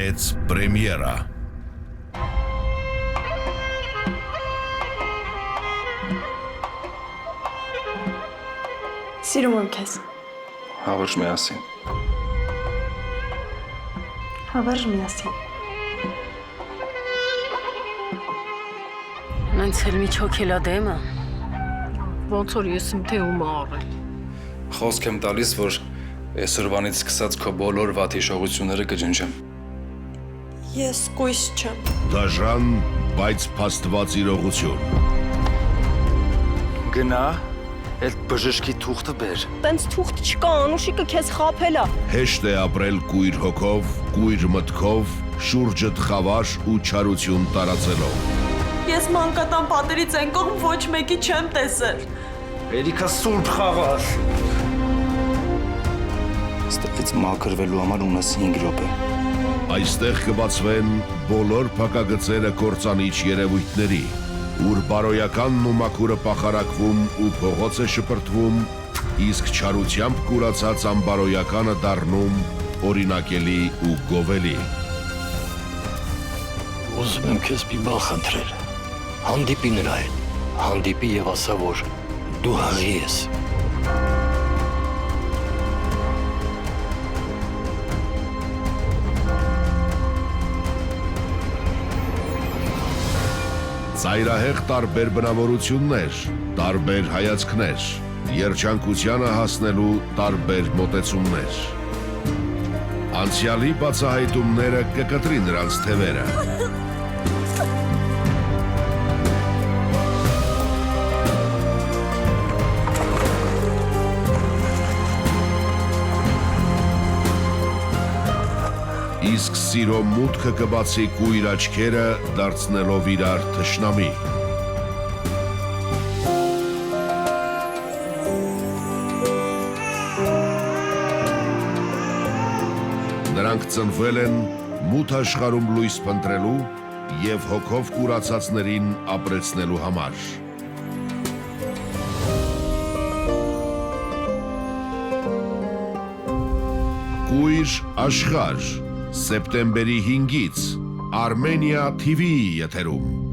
մեծ պրեմիերա։ Սիրում եմ քեզ։ Հավերժ միասին։ Հավերժ միասին։ Նենց էլ մի չոքելա դեմը։ Ոնց որ ես իմ թե ում առել։ Խոսք եմ տալիս, որ այսօրվանից սկսած քո բոլոր վատ հիշողությունները կջնջեմ։ Ես կույս չեմ։ Դաժան, բայց փաստված իրողություն։ Գնա, այդ բժշկի թուղթը բեր։ Տենց թուղթ չկա, Անուշիկը քեզ խաբել է։ Հեշտ է ապրել կույր հոգով, կույր մտքով, շուրջդ խավար ու չարություն տարածելով։ Ես մանկատան պատերից այն կողմ ոչ մեկի չեմ տեսել։ Երիքա սուրբ խավար։ Ստեղից մաքրվելու համար ունես 5 րոպե։ Այստեղ կբացվեն բոլոր փակագծերը կործանիչ երևույթների, ուր բարոյականն ու մաքուրը պախարակվում ու փողոց է շպրտվում, իսկ չարությամբ կուրացած անբարոյականը դառնում օրինակելի ու գովելի։ Ուզում եմ քեզ մի բան խնդրել։ Հանդիպի նրա հետ, հանդիպի եւ ասա, որ դու հղի ես։ Ծայրահեղ տարբեր բնավորություններ, տարբեր հայացքներ, երջանկությանը հասնելու տարբեր մոտեցումներ։ Անցյալի բացահայտումները կկտրի նրանց թևերը։ Իսկ սիրո մուտքը կբացի կույր աչքերը, դարձնելով իրար թշնամի։ Նրանք ծնվել են մութ աշխարհում լույս փնտրելու և հոգով կուրացածներին ապրեցնելու համար։ Կույր աշխարհ, սեպտեմբերի 5-ից Armenia TV եթերում։